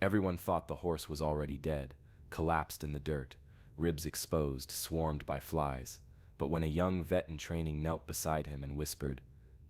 Everyone thought the horse was already dead, collapsed in the dirt, ribs exposed, swarmed by flies. But when a young vet in training knelt beside him and whispered,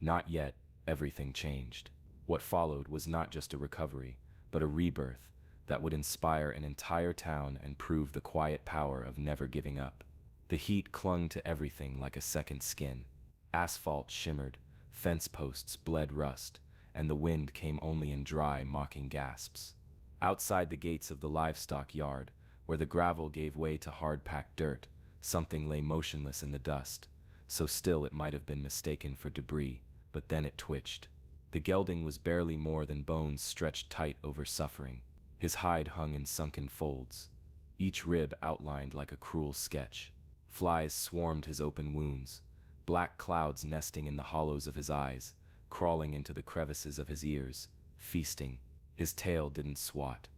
"Not yet," everything changed. What followed was not just a recovery, but a rebirth that would inspire an entire town and prove the quiet power of never giving up. The heat clung to everything like a second skin. Asphalt shimmered, fence posts bled rust, and the wind came only in dry, mocking gasps. Outside the gates of the livestock yard, where the gravel gave way to hard-packed dirt, something lay motionless in the dust, so still it might have been mistaken for debris, but then it twitched. The gelding was barely more than bones stretched tight over suffering. His hide hung in sunken folds, each rib outlined like a cruel sketch. Flies swarmed his open wounds, black clouds nesting in the hollows of his eyes, crawling into the crevices of his ears, feasting. His tail didn't swat.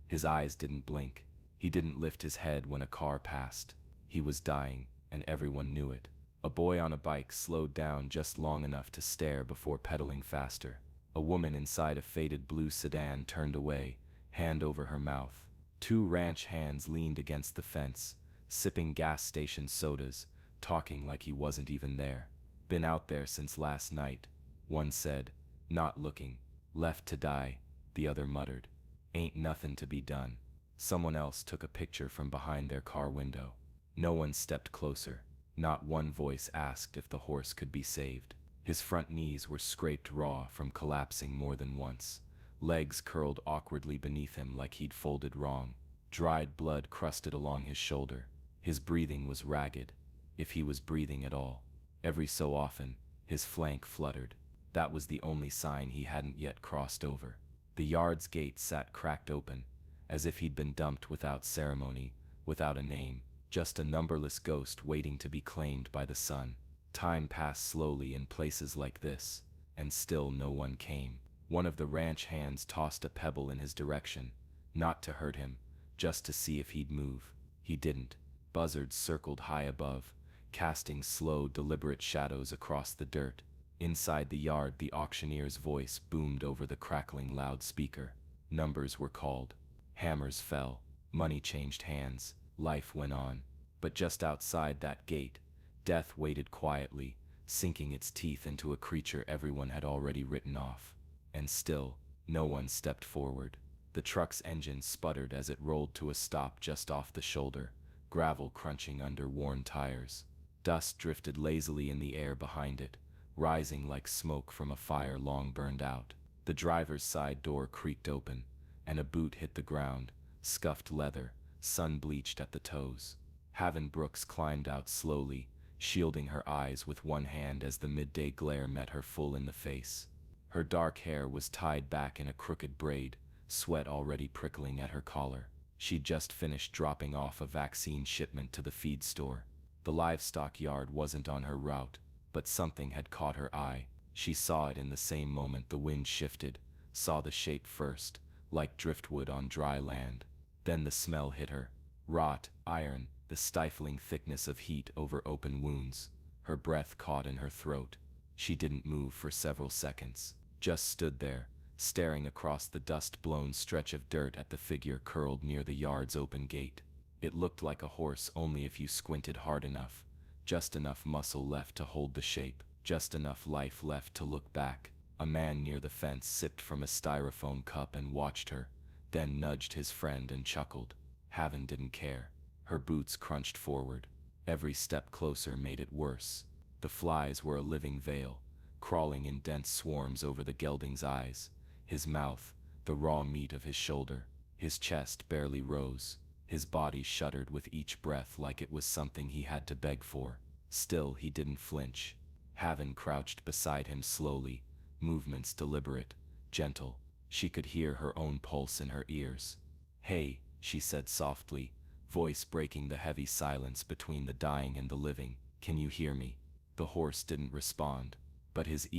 His eyes didn't blink. He didn't lift his head when a car passed. He was dying, and everyone knew it. A boy on a bike slowed down just long enough to stare before pedaling faster. A woman inside a faded blue sedan turned away, hand over her mouth. Two ranch hands leaned against the fence, sipping gas station sodas, talking like he wasn't even there. "Been out there since last night," one said, not looking. "Left to die," the other muttered. "Ain't nothing to be done." Someone else took a picture from behind their car window. No one stepped closer. Not one voice asked if the horse could be saved. His front knees were scraped raw from collapsing more than once. Legs curled awkwardly beneath him like he'd folded wrong. Dried blood crusted along his shoulder. His breathing was ragged, if he was breathing at all. Every so often, his flank fluttered. That was the only sign he hadn't yet crossed over. The yard's gate sat cracked open, as if he'd been dumped without ceremony, without a name, just a numberless ghost waiting to be claimed by the sun. Time passed slowly in places like this, and still no one came. One of the ranch hands tossed a pebble in his direction, not to hurt him, just to see if he'd move. He didn't. Buzzards circled high above, casting slow, deliberate shadows across the dirt. Inside the yard, the auctioneer's voice boomed over the crackling loudspeaker. Numbers were called. Hammers fell. Money changed hands. Life went on. But just outside that gate, death waited quietly, sinking its teeth into a creature everyone had already written off. And still, no one stepped forward. The truck's engine sputtered as it rolled to a stop just off the shoulder, gravel crunching under worn tires. Dust drifted lazily in the air behind it, rising like smoke from a fire long burned out. The driver's side door creaked open, and a boot hit the ground, scuffed leather, sun-bleached at the toes. Haven Brooks climbed out slowly, shielding her eyes with one hand as the midday glare met her full in the face. Her dark hair was tied back in a crooked braid, sweat already prickling at her collar. She'd just finished dropping off a vaccine shipment to the feed store. The livestock yard wasn't on her route, but something had caught her eye. She saw it in the same moment the wind shifted, saw the shape first, like driftwood on dry land. Then the smell hit her. Rot, iron, the stifling thickness of heat over open wounds. Her breath caught in her throat. She didn't move for several seconds, just stood there, staring across the dust-blown stretch of dirt at the figure curled near the yard's open gate. It looked like a horse only if you squinted hard enough, just enough muscle left to hold the shape, just enough life left to look back. A man near the fence sipped from a styrofoam cup and watched her, then nudged his friend and chuckled. Haven didn't care. Her boots crunched forward. Every step closer made it worse. The flies were a living veil, crawling in dense swarms over the gelding's eyes. His mouth, the raw meat of his shoulder. His chest barely rose. His body shuddered with each breath like it was something he had to beg for. Still, he didn't flinch. Haven crouched beside him slowly, movements deliberate, gentle. She could hear her own pulse in her ears. "Hey," she said softly, voice breaking the heavy silence between the dying and the living. "Can you hear me?" The horse didn't respond, but his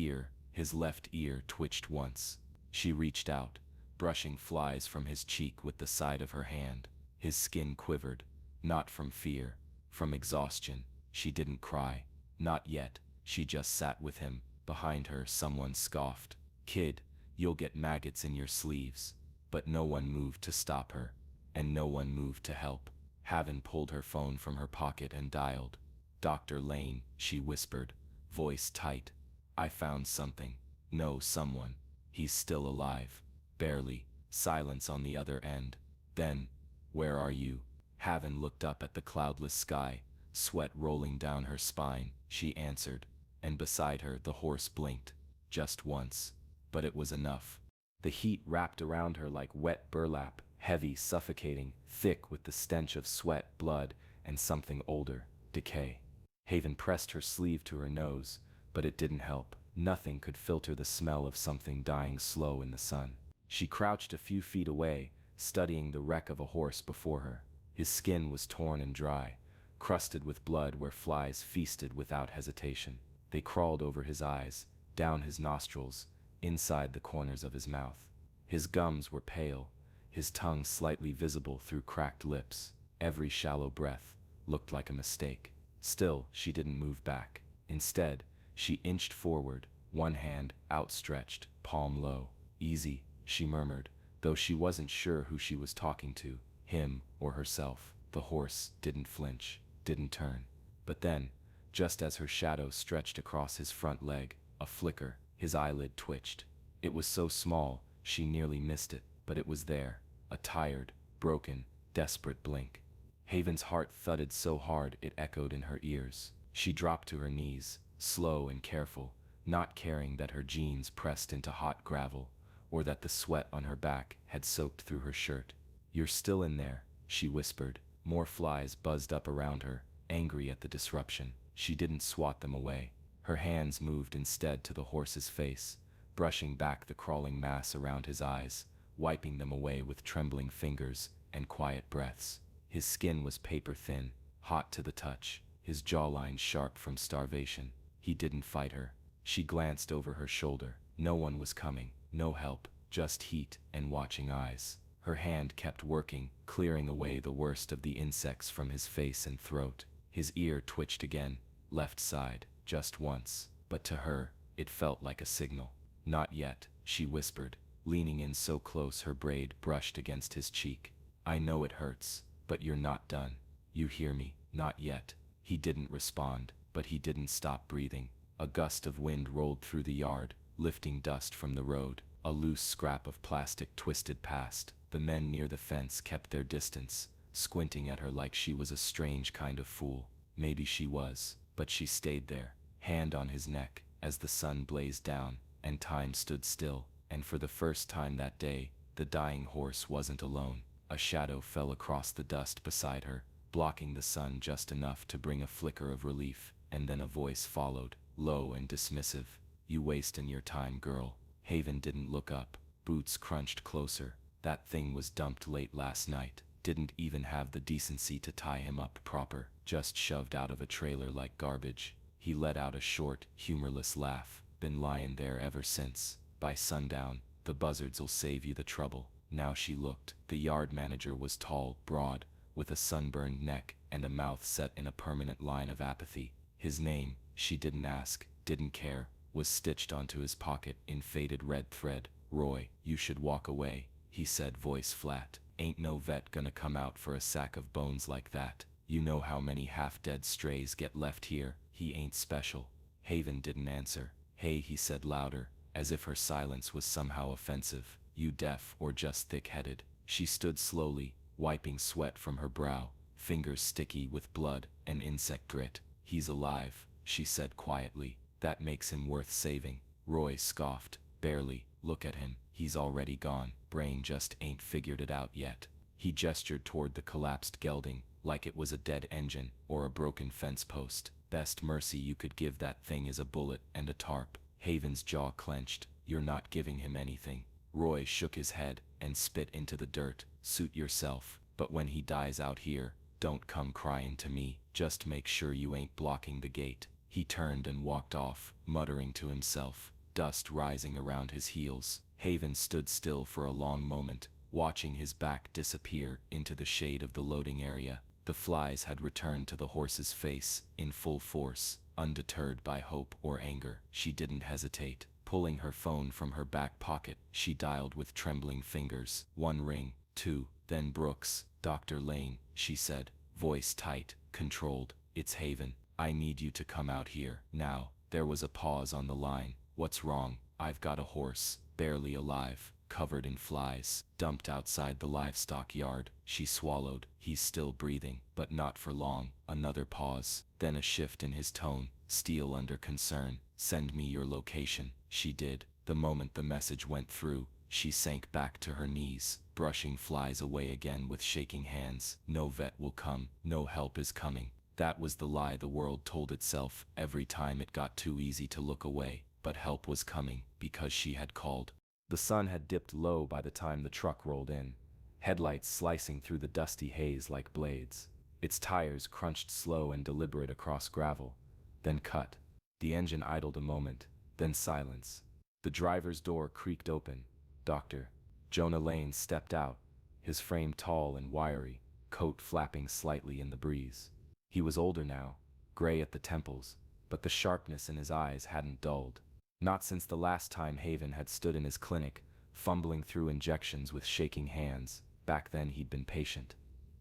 left ear twitched once. She reached out, brushing flies from his cheek with the side of her hand. His skin quivered, not from fear, from exhaustion. She didn't cry. Not yet. She just sat with him. Behind her, someone scoffed. "Kid, you'll get maggots in your sleeves." but no one moved to stop her, and no one moved to help. Haven pulled her phone from her pocket and dialed. "Dr. Lane," she whispered, voice tight. "I found something. No, someone. He's still alive." Barely. Silence on the other end. Then, "Where are you?" Haven looked up at the cloudless sky, sweat rolling down her spine. She answered, and beside her the horse blinked. Just once. But it was enough. The heat wrapped around her like wet burlap, heavy, suffocating, thick with the stench of sweat, blood, and something older, decay. Haven pressed her sleeve to her nose, but it didn't help. Nothing could filter the smell of something dying slow in the sun. She crouched a few feet away, studying the wreck of a horse before her. His skin was torn and dry, crusted with blood where flies feasted without hesitation. They crawled over his eyes, down his nostrils, inside the corners of his mouth. His gums were pale, his tongue slightly visible through cracked lips. Every shallow breath looked like a mistake. Still, she didn't move back. Instead, she inched forward, one hand outstretched, palm low. "Easy," she murmured, though she wasn't sure who she was talking to, him or herself. The horse didn't flinch, didn't turn. But then, just as her shadow stretched across his front leg, a flicker, his eyelid twitched. It was so small, she nearly missed it, but it was there, a tired, broken, desperate blink. Haven's heart thudded so hard it echoed in her ears. She dropped to her knees, slow and careful, not caring that her jeans pressed into hot gravel, or that the sweat on her back had soaked through her shirt. "You're still in there," she whispered. More flies buzzed up around her, angry at the disruption. She didn't swat them away. Her hands moved instead to the horse's face, brushing back the crawling mass around his eyes, wiping them away with trembling fingers and quiet breaths. His skin was paper thin, hot to the touch, his jawline sharp from starvation. He didn't fight her. She glanced over her shoulder. No one was coming, no help, just heat and watching eyes. Her hand kept working, clearing away the worst of the insects from his face and throat. His ear twitched again, left side, just once, but to her, it felt like a signal. "Not yet," she whispered, leaning in so close her braid brushed against his cheek. "I know it hurts, but you're not done. You hear me? Not yet." He didn't respond, but he didn't stop breathing. A gust of wind rolled through the yard, lifting dust from the road. A loose scrap of plastic twisted past. The men near the fence kept their distance, squinting at her like she was a strange kind of fool. Maybe she was, but she stayed there, hand on his neck, as the sun blazed down, and time stood still. And for the first time that day, the dying horse wasn't alone. A shadow fell across the dust beside her, blocking the sun just enough to bring a flicker of relief, and then a voice followed, low and dismissive. "You wastin' your time, girl." Haven didn't look up. Boots crunched closer. That thing was dumped late last night. Didn't even have the decency to tie him up proper, just shoved out of a trailer like garbage. He let out a short, humorless laugh. "Been lying there ever since. By sundown, the buzzards'll save you the trouble." Now she looked. The yard manager was tall, broad, with a sunburned neck and a mouth set in a permanent line of apathy. His name, she didn't ask, didn't care, was stitched onto his pocket in faded red thread. "Roy, you should walk away," he said, voice flat. "Ain't no vet gonna come out for a sack of bones like that. You know how many half-dead strays get left here. He ain't special." Haven didn't answer. "Hey," he said louder, as if her silence was somehow offensive. "You deaf or just thick-headed?" She stood slowly, wiping sweat from her brow, fingers sticky with blood and insect grit. "He's alive," she said quietly. "That makes him worth saving." Roy scoffed. "Barely. Look at him. He's already gone. Brain just ain't figured it out yet." He gestured toward the collapsed gelding, like it was a dead engine or a broken fence post. "Best mercy you could give that thing is a bullet and a tarp." Haven's jaw clenched. "You're not giving him anything." Roy shook his head and spit into the dirt. "Suit yourself, but when he dies out here, don't come crying to me. Just make sure you ain't blocking the gate." He turned and walked off, muttering to himself, dust rising around his heels. Haven stood still for a long moment, watching his back disappear into the shade of the loading area. The flies had returned to the horse's face, in full force, undeterred by hope or anger. She didn't hesitate. Pulling her phone from her back pocket, she dialed with trembling fingers. One ring, two, then Brooks. "Dr. Lane," she said, voice tight, controlled. "It's Haven. I need you to come out here, now." There was a pause on the line. "What's wrong?" "I've got a horse, barely alive, covered in flies, dumped outside the livestock yard." She swallowed. "He's still breathing, but not for long." Another pause, then a shift in his tone, steel under concern. "Send me your location." She did. The moment the message went through, she sank back to her knees, brushing flies away again with shaking hands. "No vet will come. No help is coming." That was the lie the world told itself every time it got too easy to look away. But help was coming, because she had called. The sun had dipped low by the time the truck rolled in, headlights slicing through the dusty haze like blades. Its tires crunched slow and deliberate across gravel, then cut. The engine idled a moment, then silence. The driver's door creaked open. Dr. Jonah Lane stepped out, his frame tall and wiry, coat flapping slightly in the breeze. He was older now, gray at the temples, but the sharpness in his eyes hadn't dulled. Not since the last time Haven had stood in his clinic, fumbling through injections with shaking hands. Back then he'd been patient.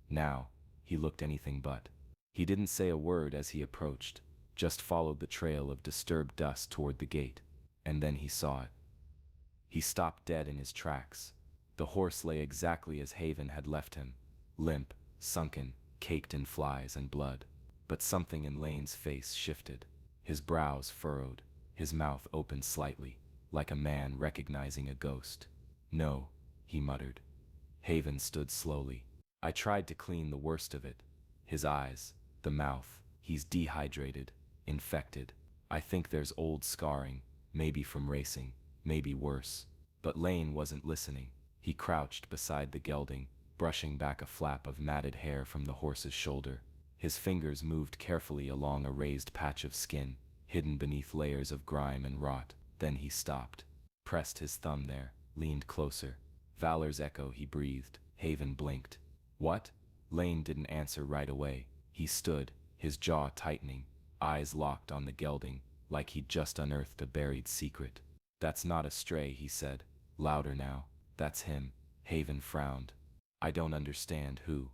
Now, he looked anything but. He didn't say a word as he approached, just followed the trail of disturbed dust toward the gate. And then he saw it. He stopped dead in his tracks. The horse lay exactly as Haven had left him, limp, sunken, caked in flies and blood. But something in Lane's face shifted. His brows furrowed, his mouth opened slightly, like a man recognizing a ghost. "No," he muttered. Haven stood slowly. "I tried to clean the worst of it." His eyes, the mouth. "He's dehydrated, infected. I think there's old scarring, maybe from racing, maybe worse." But Lane wasn't listening. He crouched beside the gelding, brushing back a flap of matted hair from the horse's shoulder. His fingers moved carefully along a raised patch of skin, hidden beneath layers of grime and rot. Then he stopped, pressed his thumb there, leaned closer. "Valor's echo," he breathed. Haven blinked. "What?" Lane didn't answer right away. He stood, his jaw tightening, eyes locked on the gelding, like he'd just unearthed a buried secret. "That's not a stray," he said, louder now. "That's him." Haven frowned. "I don't understand who."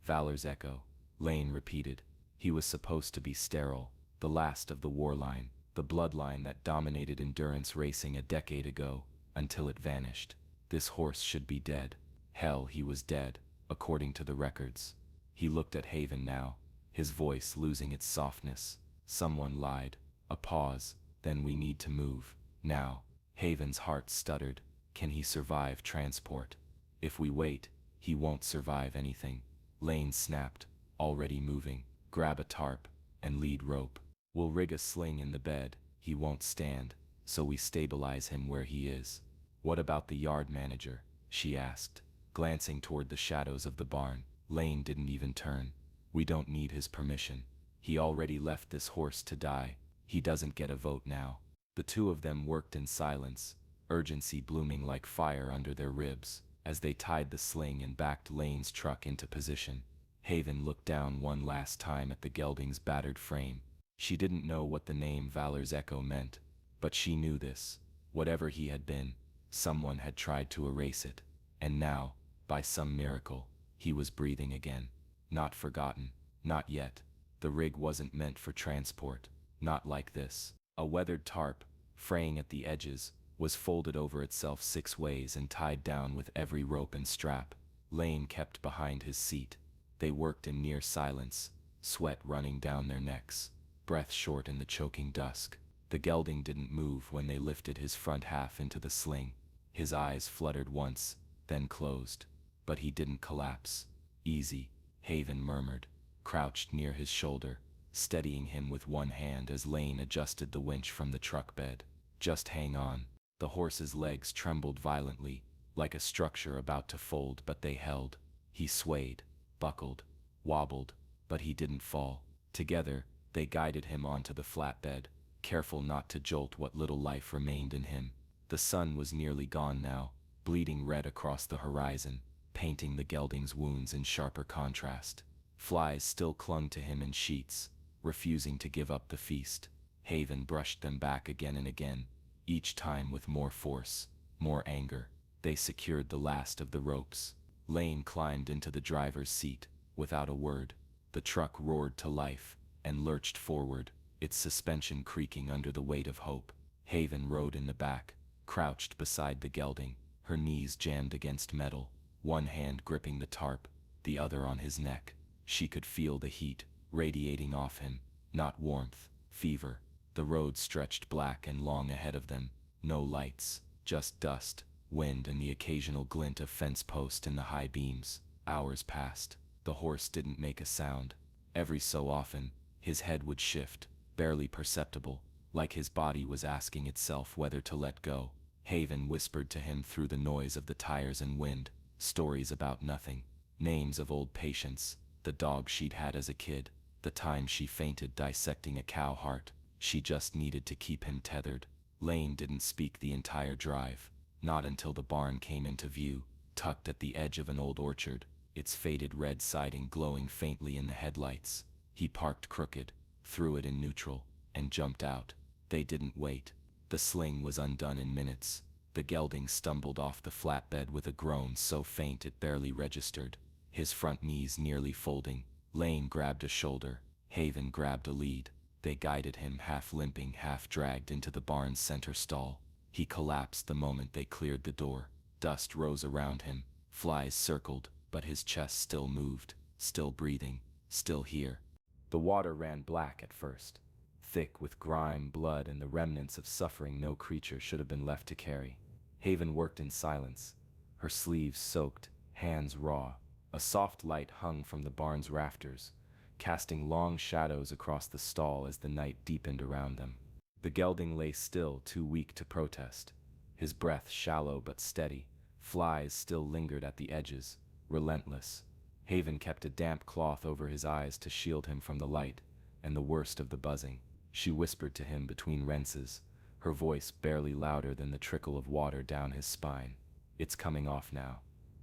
"Valor's echo," Lane repeated. "He was supposed to be sterile, the last of the war line, the bloodline that dominated endurance racing a decade ago, until it vanished. This horse should be dead. Hell, he was dead, according to the records." He looked at Haven now, his voice losing its softness. "Someone lied." A pause, then "We need to move, now." Haven's heart stuttered. Can he survive transport? "If we wait, he won't survive anything." Lane snapped, already moving. "Grab a tarp, and lead rope. We'll rig a sling in the bed. He won't stand, so we stabilize him where he is." "What about the yard manager?" she asked, glancing toward the shadows of the barn. Lane didn't even turn. "We don't need his permission. He already left this horse to die. He doesn't get a vote now." The two of them worked in silence, urgency blooming like fire under their ribs, as they tied the sling and backed Lane's truck into position. Haven looked down one last time at the gelding's battered frame. She didn't know what the name Valor's echo meant, but she knew this. Whatever he had been, someone had tried to erase it. And now, by some miracle, he was breathing again. Not forgotten, not yet. The rig wasn't meant for transport, not like this. A weathered tarp, fraying at the edges, was folded over itself 6 ways and tied down with every rope and strap. Lane kept behind his seat. They worked in near silence, sweat running down their necks, breath short in the choking dusk. The gelding didn't move when they lifted his front half into the sling. His eyes fluttered once, then closed. But he didn't collapse. "Easy," Haven murmured, crouched near his shoulder, steadying him with one hand as Lane adjusted the winch from the truck bed. "Just hang on." The horse's legs trembled violently, like a structure about to fold, but they held. He swayed, buckled, wobbled, but he didn't fall. Together, they guided him onto the flatbed, careful not to jolt what little life remained in him. The sun was nearly gone now, bleeding red across the horizon, painting the gelding's wounds in sharper contrast. Flies still clung to him in sheets, refusing to give up the feast. Haven brushed them back again and again, each time with more force, more anger. They secured the last of the ropes. Lane climbed into the driver's seat, without a word. The truck roared to life, and lurched forward, its suspension creaking under the weight of hope. Haven rode in the back, crouched beside the gelding, her knees jammed against metal, one hand gripping the tarp, the other on his neck. She could feel the heat, radiating off him, not warmth, fever. The road stretched black and long ahead of them, no lights, just dust, wind and the occasional glint of fence post in the high beams. Hours passed. The horse didn't make a sound. Every so often, his head would shift, barely perceptible, like his body was asking itself whether to let go. Haven whispered to him through the noise of the tires and wind, stories about nothing, names of old patients, the dog she'd had as a kid, the time she fainted dissecting a cow heart. She just needed to keep him tethered. Lane didn't speak the entire drive, not until the barn came into view, tucked at the edge of an old orchard, its faded red siding glowing faintly in the headlights. He parked crooked, threw it in neutral, and jumped out. They didn't wait. The sling was undone in minutes. The gelding stumbled off the flatbed with a groan so faint it barely registered, his front knees nearly folding. Lane grabbed a shoulder, Haven grabbed a lead. They guided him, half limping, half dragged, into the barn's center stall. He collapsed the moment they cleared the door. Dust rose around him, flies circled, but his chest still moved, still breathing, still here. The water ran black at first, thick with grime, blood, and the remnants of suffering no creature should have been left to carry. Haven worked in silence, her sleeves soaked, hands raw. A soft light hung from the barn's rafters, casting long shadows across the stall as the night deepened around them. The gelding lay still, too weak to protest, his breath shallow but steady. Flies still lingered at the edges, relentless. Haven kept a damp cloth over his eyes to shield him from the light and the worst of the buzzing. She whispered to him between renses, her voice barely louder than the trickle of water down his spine. "It's coming off now.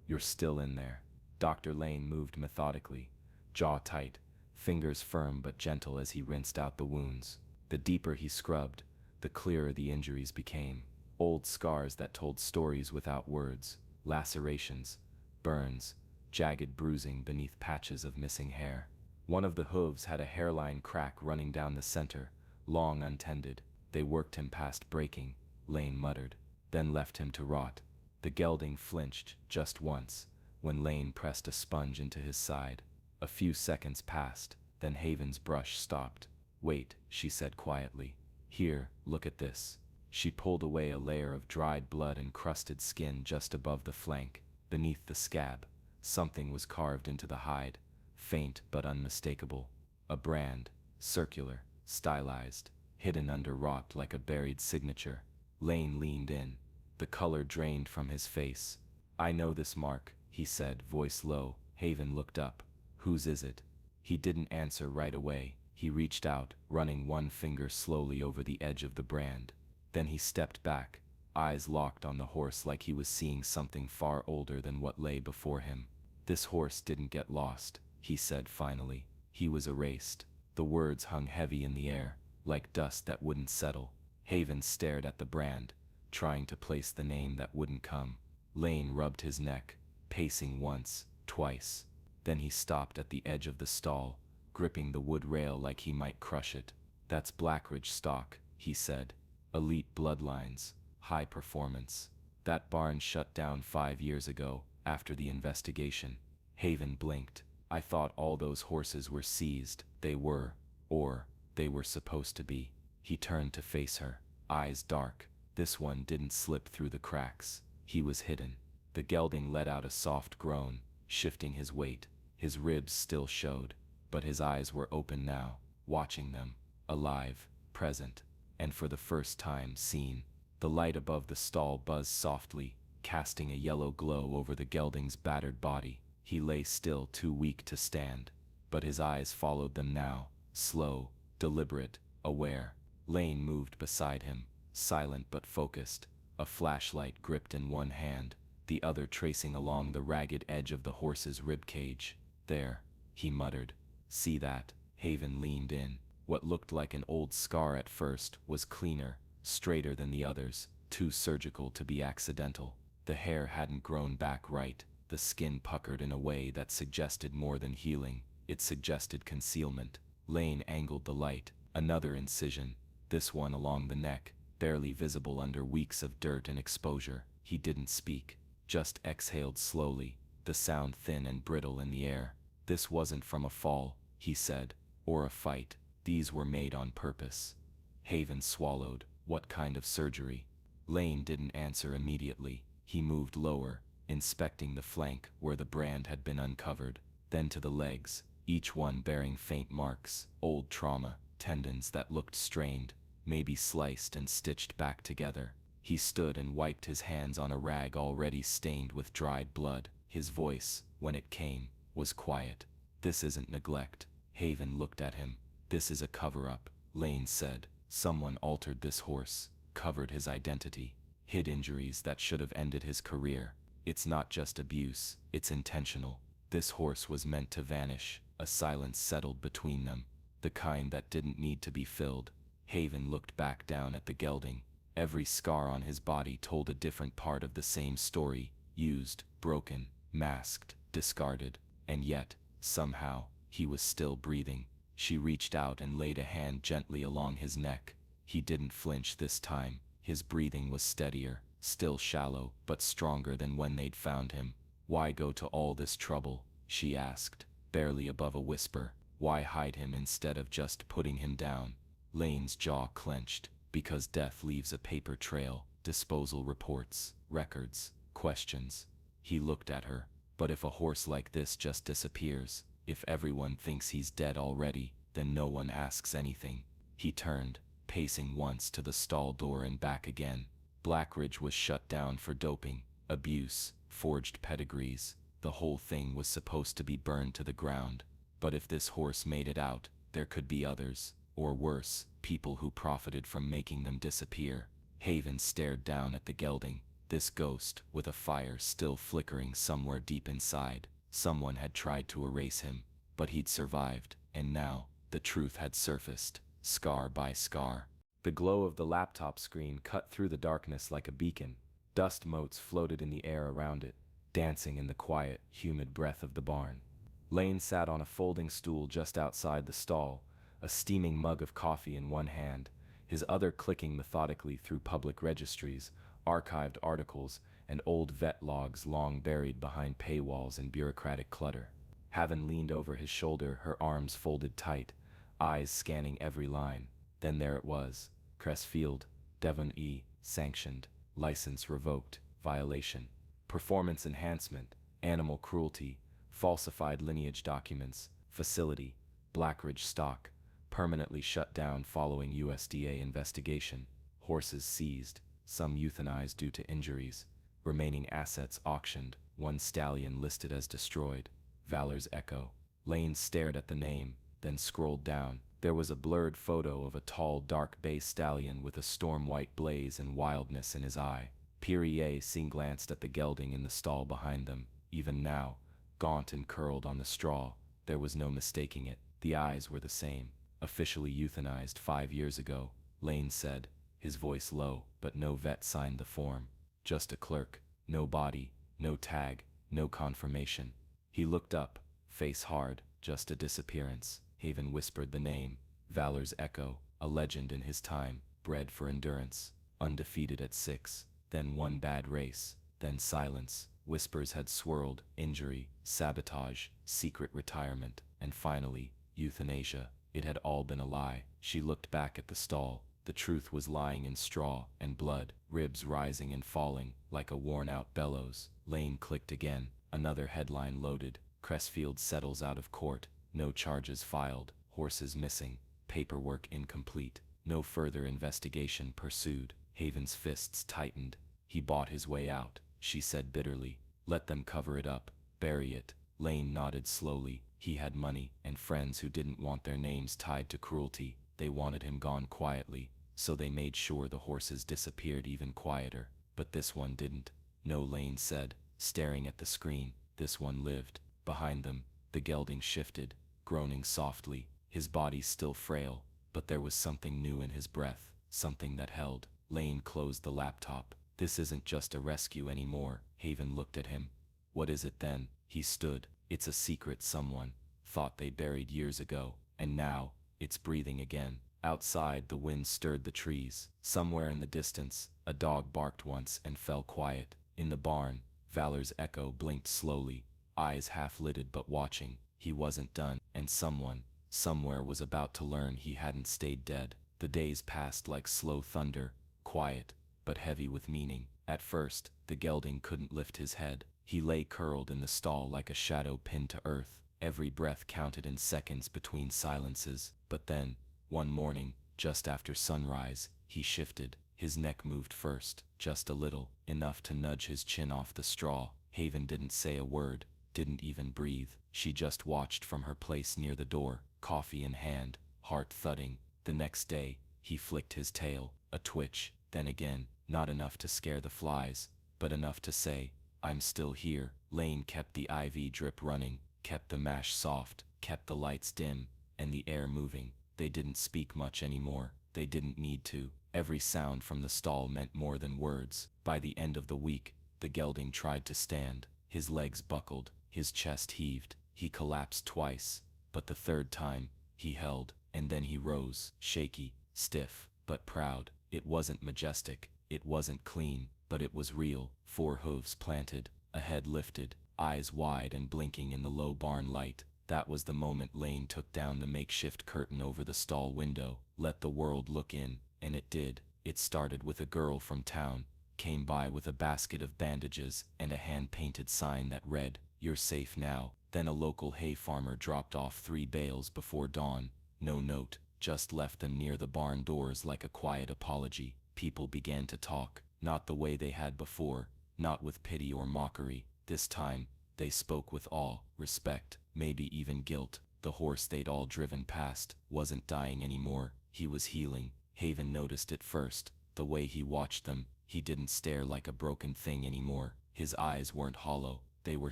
You're still in there." Dr. Lane moved methodically, jaw tight, fingers firm but gentle as he rinsed out the wounds. The deeper he scrubbed, the clearer the injuries became. Old scars that told stories without words, lacerations, burns, jagged bruising beneath patches of missing hair. One of the hooves had a hairline crack running down the center, long untended. They worked him past breaking, Lane muttered, then left him to rot. The gelding flinched just once, when Lane pressed a sponge into his side. A few seconds passed, then Haven's brush stopped. "Wait," she said quietly. "Here, look at this." She pulled away a layer of dried blood and crusted skin just above the flank. Beneath the scab, something was carved into the hide, faint but unmistakable. A brand, circular, stylized, hidden under rot like a buried signature. Lane leaned in. The color drained from his face. "I know this mark," he said, voice low. Haven looked up. "Whose is it?" He didn't answer right away. He reached out, running one finger slowly over the edge of the brand. Then he stepped back, eyes locked on the horse like he was seeing something far older than what lay before him. "This horse didn't get lost," he said finally. "He was erased." The words hung heavy in the air, like dust that wouldn't settle. Haven stared at the brand, trying to place the name that wouldn't come. Lane rubbed his neck, pacing once, twice. Then he stopped at the edge of the stall, gripping the wood rail like he might crush it. "That's Blackridge stock," he said. "Elite bloodlines, high performance. That barn shut down 5 years ago, after the investigation." Haven blinked. "I thought all those horses were seized." "They were, or they were supposed to be." He turned to face her, eyes dark. This one didn't slip through the cracks. He was hidden. The gelding let out a soft groan, shifting his weight. His ribs still showed, but his eyes were open now, watching them, alive, present, and for the first time seen. The light above the stall buzzed softly, casting a yellow glow over the gelding's battered body. He lay still, too weak to stand, but his eyes followed them now, slow, deliberate, aware. Lane moved beside him, silent but focused, a flashlight gripped in one hand, the other tracing along the ragged edge of the horse's ribcage. "There," he muttered. "See that?" Haven leaned in. What looked like an old scar at first was cleaner, straighter than the others, too surgical to be accidental. The hair hadn't grown back right, the skin puckered in a way that suggested more than healing, it suggested concealment. Lane angled the light, another incision, this one along the neck, barely visible under weeks of dirt and exposure. He didn't speak, just exhaled slowly, the sound thin and brittle in the air. This wasn't from a fall, he said, or a fight, these were made on purpose. Haven swallowed. What kind of surgery? Lane didn't answer immediately. He moved lower, inspecting the flank where the brand had been uncovered, then to the legs, each one bearing faint marks, old trauma, tendons that looked strained, maybe sliced and stitched back together. He stood and wiped his hands on a rag already stained with dried blood. His voice, when it came, was quiet. This isn't neglect. Haven looked at him. This is a cover-up, Lane said. Someone altered this horse, covered his identity, hid injuries that should have ended his career. It's not just abuse, it's intentional. This horse was meant to vanish. A silence settled between them, the kind that didn't need to be filled. Haven looked back down at the gelding. Every scar on his body told a different part of the same story, used, broken, masked, discarded, and yet, somehow, he was still breathing. She reached out and laid a hand gently along his neck. He didn't flinch this time. His breathing was steadier, still shallow, but stronger than when they'd found him. Why go to all this trouble? She asked, barely above a whisper. Why hide him instead of just putting him down? Lane's jaw clenched. Because death leaves a paper trail, disposal reports, records, questions. He looked at her. But if a horse like this just disappears, if everyone thinks he's dead already, then no one asks anything. He turned, pacing once to the stall door and back again. Blackridge was shut down for doping, abuse, forged pedigrees. The whole thing was supposed to be burned to the ground. But if this horse made it out, there could be others, or worse, people who profited from making them disappear. Haven stared down at the gelding, this ghost, with a fire still flickering somewhere deep inside. Someone had tried to erase him, but he'd survived, and now, the truth had surfaced, scar by scar. The glow of the laptop screen cut through the darkness like a beacon. Dust motes floated in the air around it, dancing in the quiet, humid breath of the barn. Lane sat on a folding stool just outside the stall, a steaming mug of coffee in one hand, his other clicking methodically through public registries, archived articles, and old vet logs long buried behind paywalls and bureaucratic clutter. Haven leaned over his shoulder, her arms folded tight, eyes scanning every line. Then there it was, Crestfield, Devon E., sanctioned, license revoked, violation, performance enhancement, animal cruelty, falsified lineage documents, facility, Blackridge stock, permanently shut down following USDA investigation, horses seized, some euthanized due to injuries, remaining assets auctioned, one stallion listed as destroyed, Valor's Echo. Lane stared at the name, then scrolled down. There was a blurred photo of a tall, dark bay stallion with a storm-white blaze and wildness in his eye. Pierre glanced at the gelding in the stall behind them. Even now, gaunt and curled on the straw, there was no mistaking it. The eyes were the same. Officially euthanized 5 years ago, Lane said, his voice low, but no vet signed the form. Just a clerk, no body, no tag, no confirmation. He looked up, face hard, just a disappearance. Haven whispered the name, Valor's Echo, a legend in his time, bred for endurance, undefeated at 6, then one bad race, then silence. Whispers had swirled, injury, sabotage, secret retirement, and finally, euthanasia. It had all been a lie. She looked back at the stall. The truth was lying in straw and blood, ribs rising and falling like a worn-out bellows. Lane clicked again. Another headline loaded. Crestfield settles out of court. No charges filed. Horses missing. Paperwork incomplete. No further investigation pursued. Haven's fists tightened. He bought his way out, she said bitterly. Let them cover it up. Bury it. Lane nodded slowly. He had money and friends who didn't want their names tied to cruelty. They wanted him gone quietly, so they made sure the horses disappeared even quieter. But this one didn't. No, Lane said, staring at the screen. This one lived. Behind them, the gelding shifted, groaning softly, his body still frail, but there was something new in his breath, something that held. Lane closed the laptop. This isn't just a rescue anymore. Haven looked at him. What is it then? He stood. It's a secret someone thought they buried years ago, and now, it's breathing again. Outside, the wind stirred the trees. Somewhere in the distance, a dog barked once and fell quiet. In the barn, Valor's echo blinked slowly, eyes half-lidded but watching. He wasn't done, and someone, somewhere was about to learn he hadn't stayed dead. The days passed like slow thunder, quiet, but heavy with meaning. At first, the gelding couldn't lift his head. He lay curled in the stall like a shadow pinned to earth. Every breath counted in seconds between silences. But then, one morning, just after sunrise, he shifted. His neck moved first, just a little, enough to nudge his chin off the straw. Haven didn't say a word, didn't even breathe. She just watched from her place near the door, coffee in hand, heart thudding. The next day, he flicked his tail, a twitch, then again, not enough to scare the flies, but enough to say, "I'm still here." Lane kept the IV drip running, kept the mash soft, kept the lights dim, and the air moving. They didn't speak much anymore. They didn't need to. Every sound from the stall meant more than words. By the end of the week, the gelding tried to stand. His legs buckled, his chest heaved. He collapsed twice, but the third time, he held, and then he rose, shaky, stiff, but proud. It wasn't majestic, it wasn't clean, but it was real. 4 hooves planted, a head lifted, eyes wide and blinking in the low barn light. That was the moment Lane took down the makeshift curtain over the stall window, let the world look in, and it did. It started with a girl from town, came by with a basket of bandages and a hand-painted sign that read, "You're safe now." Then a local hay farmer dropped off 3 bales before dawn. No note, just left them near the barn doors like a quiet apology. People began to talk, not the way they had before, not with pity or mockery. This time, they spoke with awe, respect, maybe even guilt. The horse they'd all driven past wasn't dying anymore. He was healing. Haven noticed it first. The way he watched them, he didn't stare like a broken thing anymore. His eyes weren't hollow. They were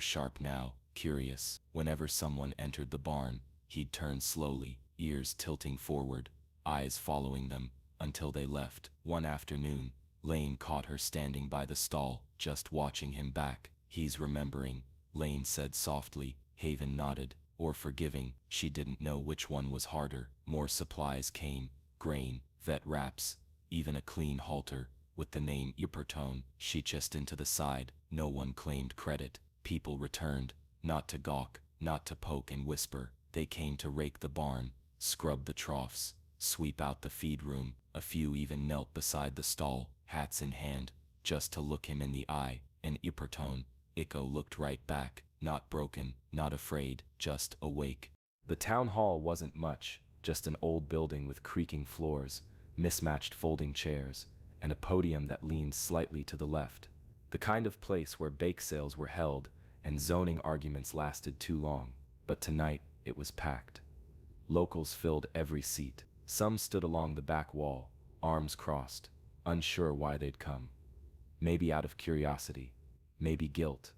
sharp now, curious. Whenever someone entered the barn, he'd turn slowly, ears tilting forward, eyes following them, until they left. One afternoon, Lane caught her standing by the stall, just watching him back. "He's remembering," Lane said softly. Haven nodded. Or forgiving. She didn't know which one was harder. More supplies came, grain, vet wraps, even a clean halter, with the name Ippertone stitched into the side. No one claimed credit. People returned, not to gawk, not to poke and whisper. They came to rake the barn, scrub the troughs, sweep out the feed room. A few even knelt beside the stall, hats in hand, just to look him in the eye. And Ippertone, Iko looked right back, not broken, not afraid, just awake. The town hall wasn't much, just an old building with creaking floors, mismatched folding chairs, and a podium that leaned slightly to the left. The kind of place where bake sales were held and zoning arguments lasted too long. But tonight, it was packed. Locals filled every seat. Some stood along the back wall, arms crossed, unsure why they'd come. Maybe out of curiosity, maybe guilt,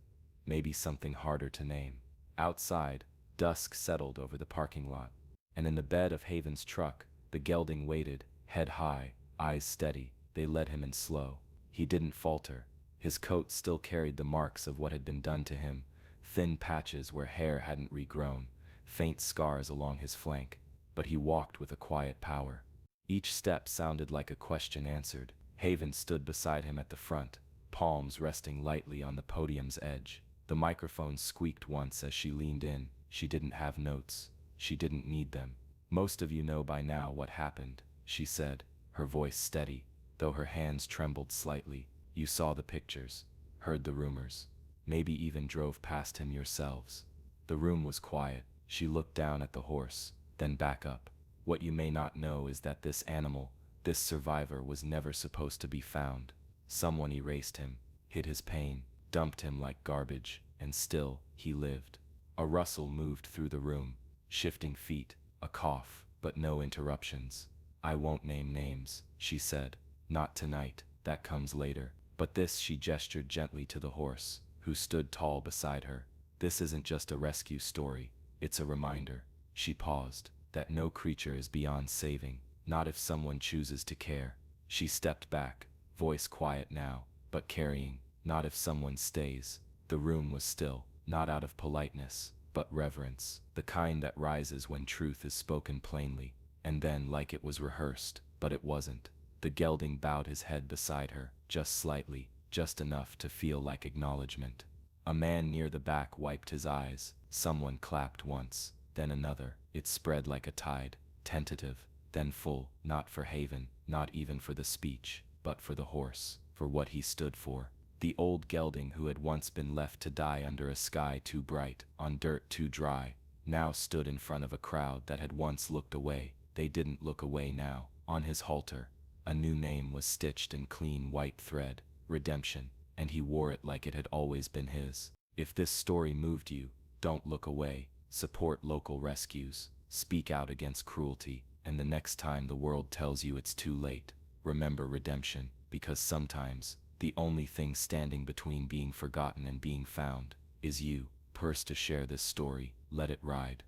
maybe something harder to name. Outside, dusk settled over the parking lot, and in the bed of Haven's truck, the gelding waited, head high, eyes steady. They led him in slow. He didn't falter. His coat still carried the marks of what had been done to him, thin patches where hair hadn't regrown, faint scars along his flank, but he walked with a quiet power. Each step sounded like a question answered. Haven stood beside him at the front, palms resting lightly on the podium's edge. The microphone squeaked once as she leaned in. She didn't have notes. She didn't need them. "Most of you know by now what happened," she said, her voice steady, though her hands trembled slightly. "You saw the pictures, heard the rumors, maybe even drove past him yourselves." The room was quiet. She looked down at the horse, then back up. "What you may not know is that this animal, this survivor, was never supposed to be found. Someone erased him, hid his pain, dumped him like garbage, and still, he lived." A rustle moved through the room, shifting feet, a cough, but no interruptions. "I won't name names," she said. "Not tonight, that comes later. But this," she gestured gently to the horse, who stood tall beside her. "This isn't just a rescue story, it's a reminder." She paused. "That no creature is beyond saving, not if someone chooses to care." She stepped back, voice quiet now, but carrying, not if someone stays. The room was still, not out of politeness, but reverence, the kind that rises when truth is spoken plainly. And then, like it was rehearsed, but it wasn't, the gelding bowed his head beside her, just slightly, just enough to feel like acknowledgement. A man near the back wiped his eyes. Someone clapped once, then another. It spread like a tide, tentative, then full, not for Haven, not even for the speech, but for the horse, for what he stood for. The old gelding who had once been left to die under a sky too bright, on dirt too dry, now stood in front of a crowd that had once looked away. They didn't look away now. On his halter, a new name was stitched in clean white thread, Redemption, and he wore it like it had always been his. If this story moved you, don't look away. Support local rescues, speak out against cruelty, and the next time the world tells you it's too late, remember redemption, because sometimes, the only thing standing between being forgotten and being found is you. Purse to share this story, let it ride.